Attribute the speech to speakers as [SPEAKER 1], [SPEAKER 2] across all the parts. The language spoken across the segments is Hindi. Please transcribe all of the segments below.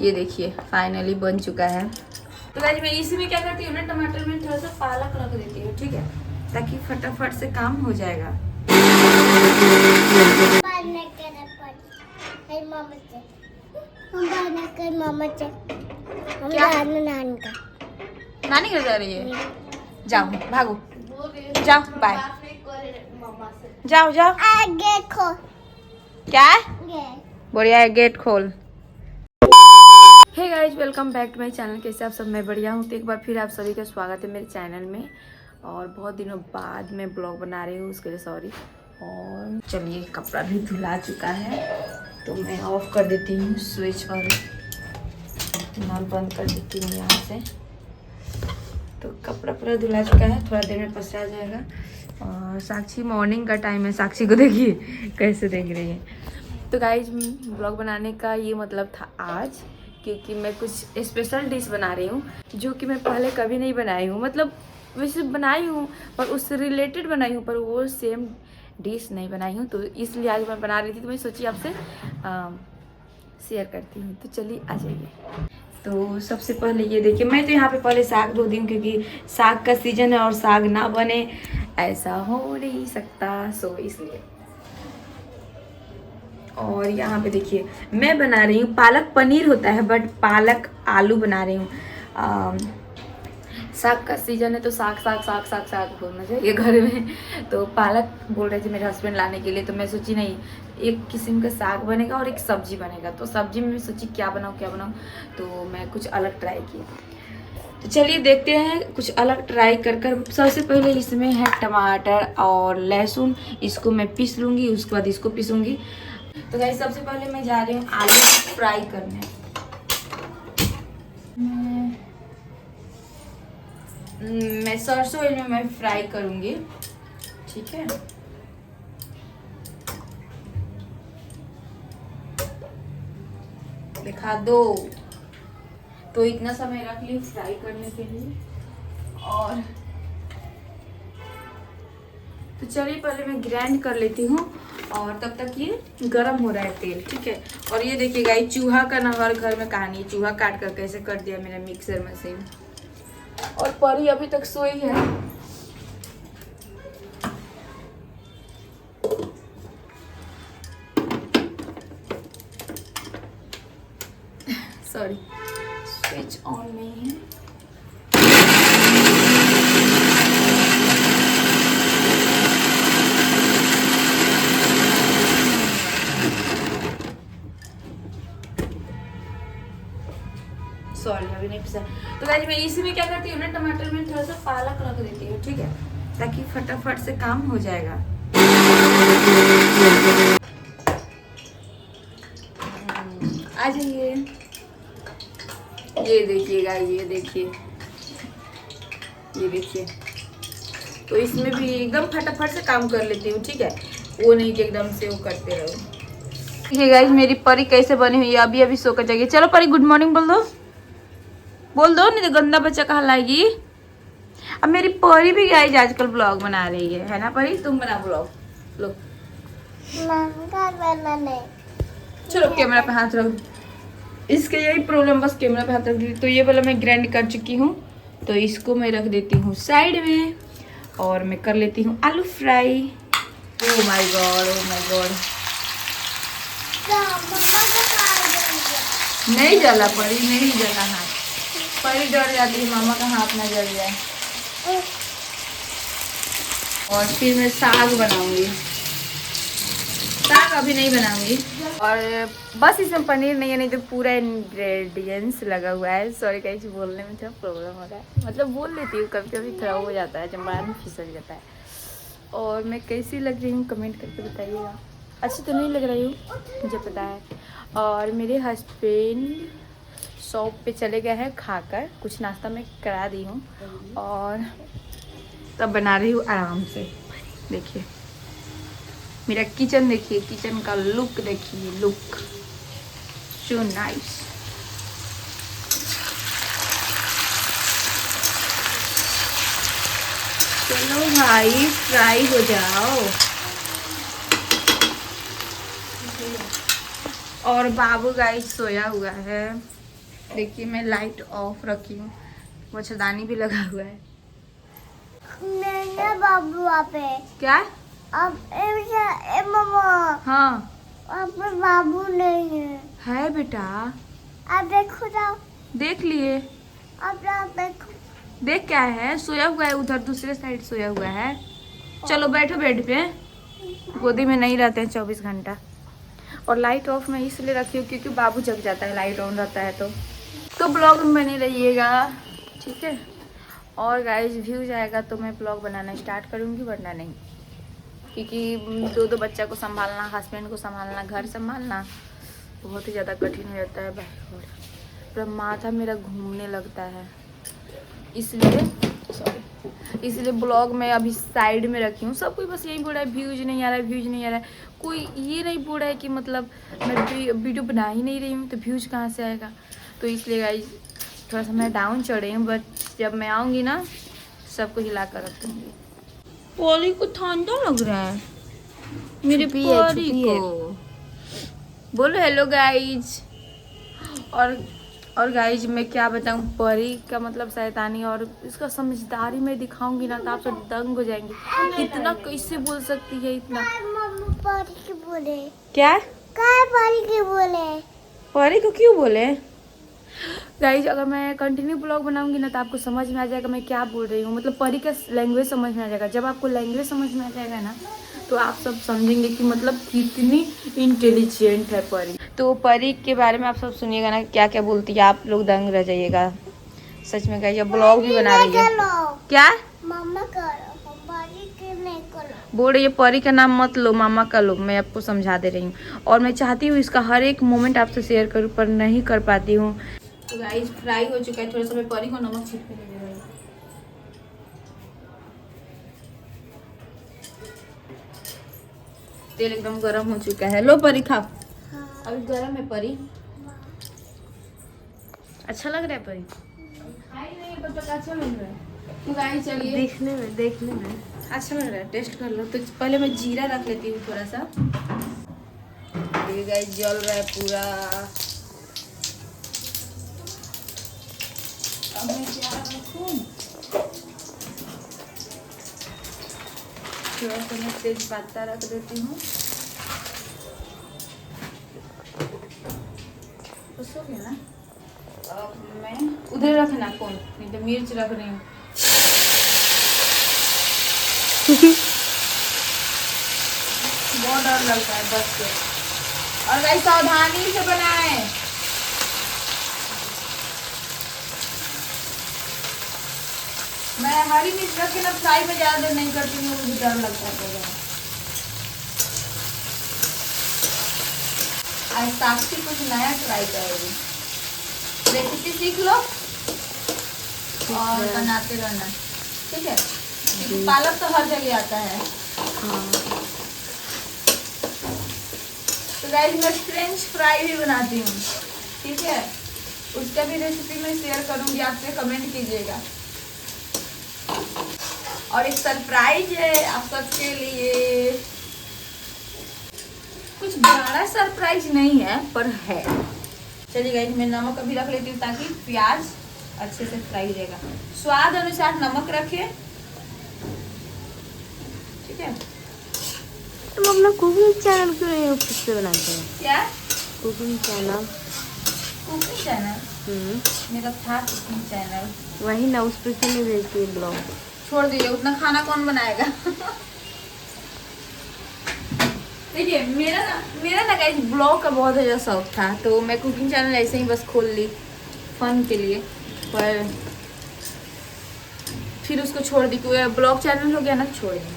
[SPEAKER 1] ये देखिए फाइनली बन चुका है। तो गाइस मैं इसी में क्या करती हूँ ना, टमाटर में थोड़ा सा पालक रख देती हूँ, ठीक है, ताकि फटाफट से काम हो जाएगा। नानी घर जा रही है, जाओ भागो, जाओ बाय, जाओ जाओ। गेट खोल। क्या बढ़िया है, गेट खोल। Hey guys welcome back to my channel. कैसे आप सब? मैं बढ़िया हूँ। तो एक बार फिर आप सभी का स्वागत है मेरे चैनल में। और बहुत दिनों बाद मैं ब्लॉग बना रही हूँ, उसके लिए सॉरी। और चलिए, कपड़ा भी धुला चुका है तो मैं ऑफ कर देती हूँ स्विच और नल बंद कर देती हूँ यहाँ से। तो कपड़ा पूरा धुला चुका है, थोड़ा देर में पसरा जाएगा। और साक्षी, मॉर्निंग का टाइम है, साक्षी को देखिए कैसे देख रही है। तो गाइज ब्लॉग बनाने का ये मतलब था आज, क्योंकि मैं कुछ स्पेशल डिश बना रही हूँ जो कि मैं पहले कभी नहीं बनाई हूँ। मतलब वैसे बनाई हूँ पर उससे रिलेटेड बनाई हूँ, पर वो सेम डिश नहीं बनाई हूँ। तो इसलिए आज मैं बना रही थी, तो मैं सोची आपसे शेयर करती हूँ। तो चलिए आ जाइए। तो सबसे पहले ये देखिए, मैं तो यहाँ पे पहले साग धो दी हूँ, क्योंकि साग का सीजन है और साग ना बने ऐसा हो नहीं सकता, सो इसलिए। और यहाँ पे देखिए मैं बना रही हूँ, पालक पनीर होता है बट पालक आलू बना रही हूँ। साग का सीजन है तो साग साग साग साग साग बोलना चाहिए घर में। तो पालक बोल रहे थे मेरे हस्बैंड लाने के लिए, तो मैं सोची नहीं, एक किस्म का साग बनेगा और एक सब्जी बनेगा। तो सब्जी में मैं सोची क्या बनाऊँ, तो मैं कुछ अलग ट्राई की। तो चलिए देखते हैं कुछ अलग ट्राई कर कर। सबसे पहले इसमें है टमाटर और लहसुन, इसको मैं पीस लूँगी, उसके बाद इसको पीसूँगी। तो गाइस सबसे पहले मैं जा रही हूँ आलू फ्राई करने। मैं सरसों ऑयल में मैं फ्राई करूँगी, ठीक है। दिखा दो। तो इतना समय रख ली फ्राई करने के लिए। और तो चलिए पहले मैं ग्राइंड कर लेती हूँ, और तब तक ये गरम हो रहा है तेल, ठीक है। और ये देखिए गाइस, चूहा का ना हर घर में कहानी है, चूहा काट कर कैसे कर दिया मेरा मिक्सर मशीन। और परी अभी तक सोई है। सॉरी, स्विच ऑन नहीं है। सॉरी अभी नहीं पिसा। तो गाइस मैं इसी में क्या करती हूँ ना, टमाटर में थोड़ा सा पालक रख देती हूँ, ठीक है, ताकि फटाफट से काम हो जाएगा। आ जाइए। ये देखिए गाइस, ये देखिए, ये देखिए। तो इसमें भी एकदम फटाफट से काम कर लेती हूँ, ठीक है, वो नहीं कि एकदम से वो करते रहो। देखिए गाइस मेरी परी कैसे बनी हुई है, अभी अभी सो कर जाएगी। चलो परी गुड मॉर्निंग बोल दो, बोल दो, नहीं तो गंदा बच्चा कहाँ लाएगी। अब मेरी परी भी गाइस आजकल ब्लॉग बना रही है ना परी? तुम बना ब्लॉग, लो चलो कैमरा पे हाथ रख। इसके यही प्रॉब्लम, बस कैमरा पे हाथ रख दी। तो ये वाला मैं ग्राइंड कर चुकी हूँ, तो इसको मैं रख देती हूँ साइड में, और मैं कर लेती हूँ आलू fry. Oh my God, oh my God, नहीं जला परी, नहीं जला हाथ। परी डर जाती है मामा का हाथ ना जल जाए। और फिर मैं साग बनाऊंगी, साग अभी नहीं बनाऊंगी। और बस इसमें पनीर नहीं है, नहीं तो पूरा इंग्रेडिएंट्स लगा हुआ है। सॉरी गाइस, बोलने में थोड़ा प्रॉब्लम हो रहा है, मतलब बोल लेती हूँ, कभी कभी खराब हो जाता है, जब बाद में फिसल जाता है। और मैं कैसी लग रही हूँ कमेंट करके बताइएगा। अच्छी तो नहीं लग रही हूँ, मुझे पता है। और मेरे हस्बैंड शॉप पे चले गए हैं, खाकर कुछ नाश्ता मैं करा दी हूँ, और तब बना रही हूँ आराम से। देखिए मेरा किचन, देखिए किचन का लुक, देखिए लुक सो नाइस। चलो भाई फ्राई हो जाओ। और बाबू गाइस सोया हुआ है, देखिए मैं लाइट ऑफ रखी हूँ, मच्छरदानी भी लगा हुआ है।
[SPEAKER 2] मैंने बाबू वहाँ पे
[SPEAKER 1] क्या?
[SPEAKER 2] अब मम्मा
[SPEAKER 1] हाँ
[SPEAKER 2] वहाँ पे बाबू नहीं
[SPEAKER 1] है बेटा।
[SPEAKER 2] आप देखो जाओ।
[SPEAKER 1] देख लिए?
[SPEAKER 2] अब आप देखो।
[SPEAKER 1] देख क्या है? सोया हुआ है उधर दूसरे साइड सोया हुआ है। चलो बैठो बेड पे, गोदी में नहीं रहते हैं 24 घंटा। और लाइट ऑफ मैं इसलिए रखी हूँ क्योंकि बाबू जग जाता है लाइट ऑन रहता है तो ब्लॉग में बने रहिएगा, ठीक है। और गाइस व्यूज आएगा तो मैं ब्लॉग बनाना स्टार्ट करूँगी, वरना नहीं, क्योंकि दो बच्चा को संभालना, हस्बैंड को संभालना, घर संभालना बहुत ही ज़्यादा कठिन हो जाता है भाई। पूरा माथा मेरा घूमने लगता है, इसलिए ब्लॉग में अभी साइड में रखी हूँ। सब कोई बस यही बोल रहा है व्यूज नहीं आ रहा है, व्यूज नहीं आ रहा है। कोई ये नहीं बोल रहा है कि मतलब मैं वीडियो बना ही नहीं रही हूँ तो व्यूज कहाँ से आएगा। तो इसलिए गाइस थोड़ा सा मैं डाउन चढ़ रही हूँ, बट जब मैं आऊँगी ना सबको हिला कर रख दूँगी। परी को ठंडा लग रहा है, मेरे परी को। बोलो हेलो गाइज। और गाइज मैं क्या बताऊँ, परी का मतलब शैतानी और इसका समझदारी में दिखाऊंगी ना तो आप सब दंग हो जाएंगे। इतना कैसे बोल सकती है इतना?
[SPEAKER 2] परी के बोले
[SPEAKER 1] क्या?
[SPEAKER 2] परी के बोले?
[SPEAKER 1] परी को क्यों बोले? गाइज अगर मैं कंटिन्यू ब्लॉग बनाऊंगी ना तो आपको समझ में आ जाएगा मैं क्या बोल रही हूँ। मतलब परी का लैंग्वेज समझ में आ जाएगा। जब आपको लैंग्वेज समझ में आ जाएगा ना तो आप सब समझेंगे कि मतलब कितनी इंटेलिजेंट है परी। तो परी के बारे में आप सब सुनिएगा ना क्या क्या बोलती है, आप लोग दंग रह जाइएगा सच में। गाइज ब्लॉग भी बना रही है। क्या
[SPEAKER 2] मामा करो, परी के नहीं करो।
[SPEAKER 1] बोल रही है परी का नाम मत लो, मामा का लो। मैं आपको समझा दे रही हूँ और मैं चाहती हूँ इसका हर एक मोमेंट आपसे शेयर करूँ पर नहीं कर पाती हूँ। तो गाइस फ्राई हो चुका है, थोड़ा सा मैं परी को नमक छीट के दे रही हूँ। तेल एकदम गरम हो चुका है। लो परी खाओ।
[SPEAKER 2] हाँ।
[SPEAKER 1] अभी गरम है परी। अच्छा लग रहा है परी? खाई नहीं है तब तक अच्छा लग रहा है। तो गाइस चलिए देखने में अच्छा लग रहा है, टेस्ट कर लो। तो पहले मैं जीरा रख लेती हूँ थोड़ा सा। ये गाइस जल रहा है पूरा। अब मैं क्या रखूं? थोड़ा सा मैं तेज पत्ता रख देती हूँ। बस हो गया ना। अब मैं उधर रखना फोन, नहीं तो मिर्च रख रही हूँ। बहुत डर लगता है बस से। और गाइस सावधानी से बनाएं। मैं हरी मिर्च रख के ना फ्राई में ज्यादा देर नहीं करती हूँ, मुझे डर लगता है। आज साक्षी कुछ नया ट्राई करेगी, रेसिपी सीख लो और बनाते रहना, ठीक है? क्योंकि पालक तो हर जगह आता है। तो गाइस मैं फ्रेंच फ्राई भी बनाती हूँ, ठीक है? उसका भी रेसिपी मैं शेयर करूँगी, आपसे कमेंट कीजिएगा। और एक सरप्राइज है आप सबके लिए। कुछ बड़ा सरप्राइज नहीं है पर है। चलिए गाइस मैं नमक अभी रख लेती हूँ ताकि प्याज अच्छे से फ्राई हो जाएगा। स्वाद अनुसार नमक रखिए, ठीक है?
[SPEAKER 2] तुम अपना कुकिंग चैनल क्यों नहीं उससे बनाते हैं?
[SPEAKER 1] क्या
[SPEAKER 2] कुकिंग चैनल?
[SPEAKER 1] Cooking channel? मेरा था कुकिंग चैनल।
[SPEAKER 2] वही ना, उस पर क्यों नहीं भेजती ब्लॉग?
[SPEAKER 1] छोड़ दीजिए, उतना खाना कौन बनाएगा? देखिए मेरा ना गाइस ब्लॉग का बहुत ज़्यादा शौक था तो मैं कुकिंग चैनल ऐसे ही बस खोल ली फन के लिए, पर फिर उसको छोड़ दी क्योंकि ब्लॉग चैनल हो गया ना, छोड़ दी।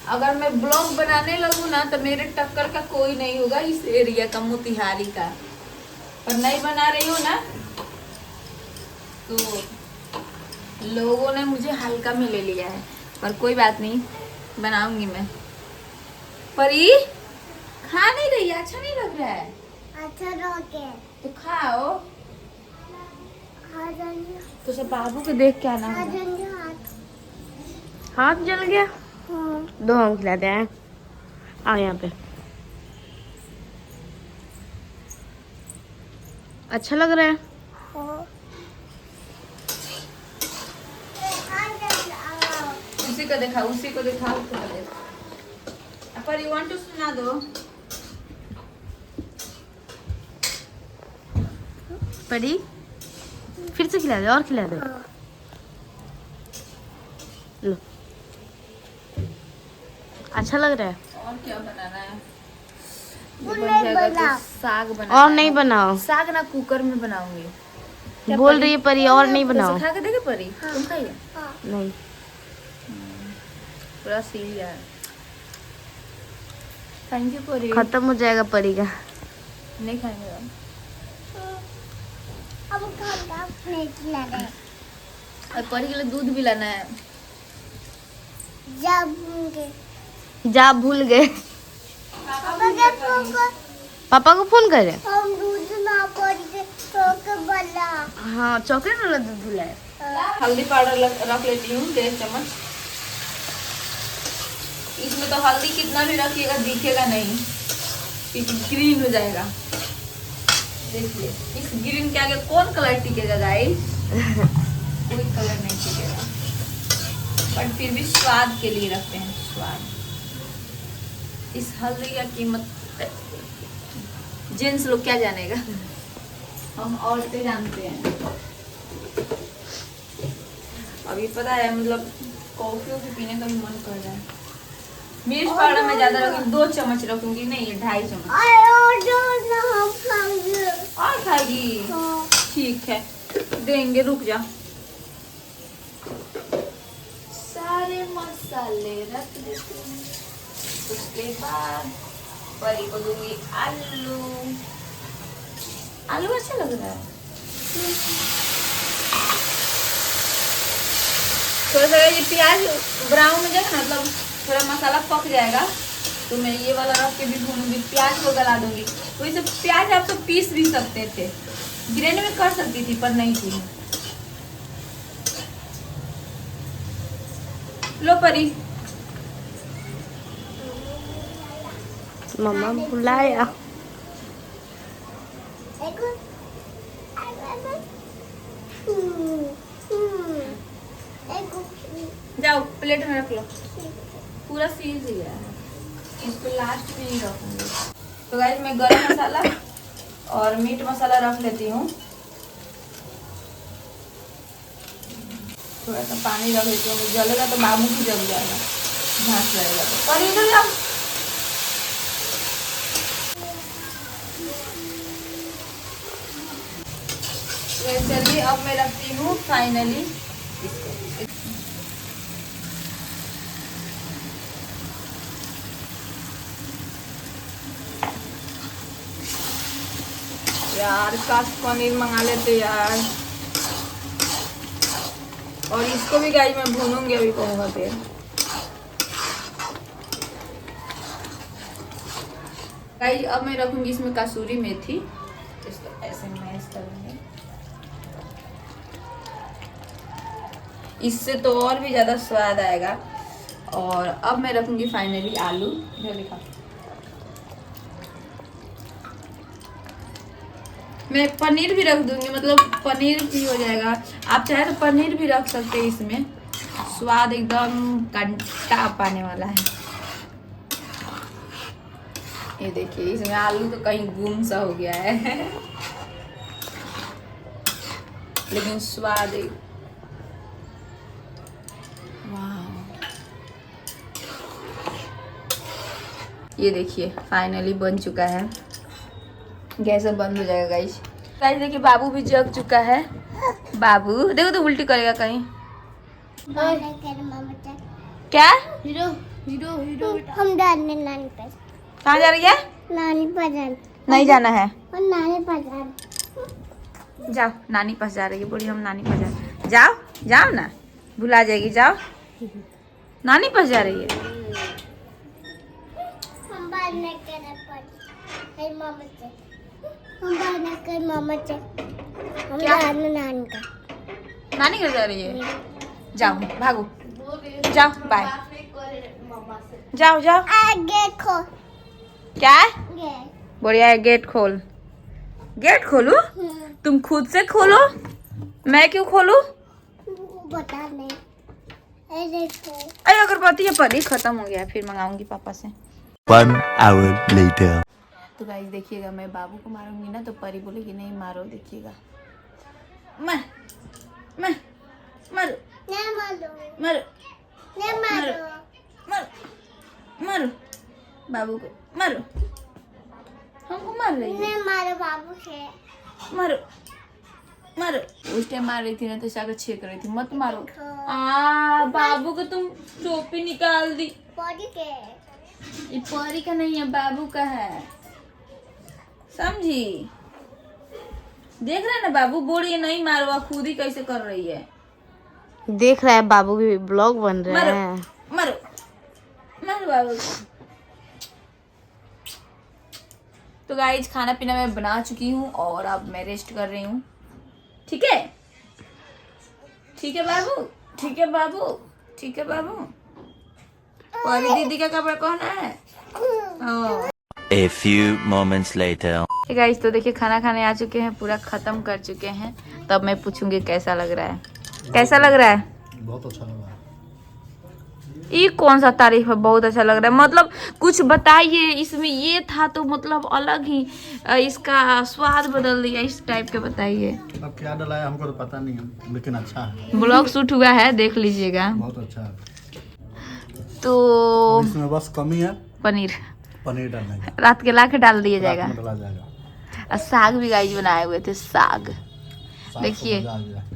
[SPEAKER 1] अगर मैं ब्लॉग बनाने लगूँ ना तो मेरे टक्कर का कोई नहीं होगा इस एरिया का, मोतिहारी का। पर नहीं बना रही हूँ ना तो लोगों ने मुझे हल्का में ले लिया है, पर कोई बात नहीं, बनाऊंगी मैं। परी खा नहीं रही, अच्छा नहीं लग रहा है?
[SPEAKER 2] अच्छा रोके
[SPEAKER 1] तो खाओ। तो सब बाबू को देख क्या ना
[SPEAKER 2] हाथ जल गया।
[SPEAKER 1] 2 हम खिलाते हैं।
[SPEAKER 2] आओ यहाँ पे। अच्छा लग रहा है?
[SPEAKER 1] उसी को दिखा, उसी को दिखा। पर यू वांट टू सुना दो।
[SPEAKER 2] परी फिर से खिला दे, और खिला दे। लो, अच्छा लग रहा है।
[SPEAKER 1] और क्या बनाना है? बन जाएगा तो साग बनाना
[SPEAKER 2] और नहीं बनाओ।
[SPEAKER 1] साग ना कुकर में बनाऊंगी।
[SPEAKER 2] बोल रही है परी और नहीं बनाओ।
[SPEAKER 1] खा के देखे परी? तुम खाइए।
[SPEAKER 2] नहीं,
[SPEAKER 1] पूरा सील यार। थैंक यू परी।
[SPEAKER 2] खत्म हो जाएगा परी का।
[SPEAKER 1] नहीं खाएंगे अब। और परी के लिए दूध भी लाना है।
[SPEAKER 2] जा भूल गए। पापा को फोन करे। हाँ, चॉकलेट वाला दूध भूला है।
[SPEAKER 1] हल्दी पाउडर रख लेती हूँ 1.5 चम्मच। इसमें तो हल्दी कितना भी रखिएगा दिखेगा नहीं, ग्रीन हो जाएगा। देखिए इस ग्रीन के आगे कौन कलर टिकेगा गाइस? कोई कलर नहीं टिकेगा, बट फिर भी स्वाद के लिए रखते हैं। स्वाद। इस हल्दी का कीमत जेंट्स लोग क्या जानेगा, हम औरतें जानते हैं। अभी पता है मतलब कॉफी पीने का भी मन कर रहा है। मिर्च पाउडर मैं ज्यादा रखूंगी, 2 चम्मच रखूंगी, नहीं 2.5 चम्मच। और खाएगी? ठीक है देंगे, रुक जा। सारे मसाले रख देते हैं। उसके बाद परी को दूंगी आलू। आलू अच्छा लग रहा है। थोड़ा सा ये प्याज ब्राउन हो जाएगा, मतलब थोड़ा मसाला पक जाएगा तो मैं ये वाला रख के भी भूनूंगी। प्याज को गला दूंगी। वैसे प्याज आप तो पीस भी सकते थे, ग्रेन में कर सकती थी, पर नहीं की। लो परी।
[SPEAKER 2] मम्मा बुलाया।
[SPEAKER 1] जाओ प्लेट में रख लो। पूरा सील गया है, इसको लास्ट में ही रखूंगी। तो गाइस मैं गरम मसाला और मीट मसाला रख लेती हूँ। थोड़ा सा पानी रख लेती हूँ, जलेगा तो बाबू भी जल जाएगा, झांस रहेगा तो। और इधर जाओ। चलिए अब मैं रखती हूँ फाइनली इसको। यार काश पनीर मंगा लेते यार। और इसको भी गाइस मैं भूनूंगी अभी कहूँगा फिर। गाइस अब मैं रखूंगी इसमें कसूरी मेथी। इसको ऐसे मैश करूंगी, इससे तो और भी ज्यादा स्वाद आएगा। और अब मैं रखूंगी फाइनली आलू। इधर दिखा, मैं पनीर भी रख दूंगी, मतलब पनीर भी हो जाएगा। आप चाहे तो पनीर भी रख सकते हैं, इसमें स्वाद एकदम कंटा पाने वाला है। ये देखिए इसमें आलू तो कहीं गुम सा हो गया है लेकिन स्वाद एक ये देखिए फाइनली बन चुका है। गैस बंद हो जाएगा गाइस। गाइस देखिए बाबू भी जग चुका है। बाबू देखो तो उल्टी करेगा कहीं। क्या?
[SPEAKER 2] हीरो हीरो हीरो
[SPEAKER 3] हम जाने नानी पास।
[SPEAKER 1] कहाँ जा रही है?
[SPEAKER 3] नानी पास जाना।
[SPEAKER 1] नहीं जाना है।
[SPEAKER 3] और नानी पास जाना।
[SPEAKER 1] जाओ, नानी पास जा रही है, बोली हम नानी पास जा। जाओ जाओ ना, भुला जाएगी। जाओ, नानी पास जा रही है।
[SPEAKER 3] हम बाहर नहीं करना पड़ मामा से। हम बाहर नहीं कर मामा से। हम
[SPEAKER 1] क्या?
[SPEAKER 3] जाना नानी का।
[SPEAKER 1] नानी घर जा रही है। जाओ भागो, जाओ बाय।
[SPEAKER 3] मामा से।
[SPEAKER 1] जाओ जाओ।
[SPEAKER 3] गेट खोल।
[SPEAKER 1] क्या?
[SPEAKER 3] गेट।
[SPEAKER 1] बढ़िया है, गेट खोल। गेट खोलू? तुम खुद से खोलो, मैं क्यों खोलू?
[SPEAKER 3] बता नहीं। देखो।
[SPEAKER 1] अरे अगरबत्ती या परी खत्म हो गया, फिर मंगाऊंगी पापा से।
[SPEAKER 4] 1 hour later.
[SPEAKER 1] तो गाइस देखिएगा, मैं बाबू को मारूंगी ना तो परी बोलेगी नहीं मारो, देखिएगा। मार मार मारो
[SPEAKER 3] नहीं मारो।
[SPEAKER 1] मारो
[SPEAKER 3] नहीं मारो।
[SPEAKER 1] मारो मारो बाबू को मारो, हमको मार रही है।
[SPEAKER 3] नहीं मारो बाबू से।
[SPEAKER 1] मारो मारो। उस टाइम मार रही थी ना तो शायद छेक रही थी, मत मारो। बाबू को तुम टोपी निकाल दी।
[SPEAKER 3] परी के।
[SPEAKER 1] ये परी का नहीं है, बाबू का है, समझी? देख रहे हैं ना, बाबू बोल रही है नहीं मारो, खुद ही कैसे कर रही है।
[SPEAKER 2] देख रहा है बाबू के ब्लॉग बन रहे
[SPEAKER 1] मारो
[SPEAKER 2] हैं।
[SPEAKER 1] मारो मारो बाबू को। तो गाइज खाना पीना मैं बना चुकी हूँ और अब मैं रेस्ट कर रही हूँ। ठीक है? ठीक है बाबू, ठीक है बाबू, ठीक है बाबू। परी दीदी का कपड़ा कौन है? हाँ।
[SPEAKER 4] A few moments later.
[SPEAKER 1] Guys तो देखिए खाना खाने आ चुके हैं, पूरा खत्म कर चुके हैं। तब मैं पूछूंगी कैसा लग रहा है, कैसा लग रहा है?
[SPEAKER 5] बहुत अच्छा लगा।
[SPEAKER 1] ये कौन सा तारीफ है? बहुत अच्छा लग रहा है मतलब कुछ बताइए, इसमें ये था तो मतलब अलग ही इसका स्वाद बदल दिया, इस टाइप के बताइए।
[SPEAKER 5] अब क्या डलाया हमको तो पता नहीं है, लेकिन अच्छा है।
[SPEAKER 1] ब्लॉग शूट हुआ है, देख लीजिएगा।
[SPEAKER 5] बहुत अच्छा है।
[SPEAKER 1] तो
[SPEAKER 5] इसमें बस कमी है
[SPEAKER 1] पनीर
[SPEAKER 5] डालने का।
[SPEAKER 1] रात के ला के डाल दिया जाएगा।
[SPEAKER 5] रात में डाला जाएगा।
[SPEAKER 1] और साग भी गाइस बनाए हुए थे, साग
[SPEAKER 5] साग तो
[SPEAKER 1] देखिए।
[SPEAKER 5] मजा आ गया।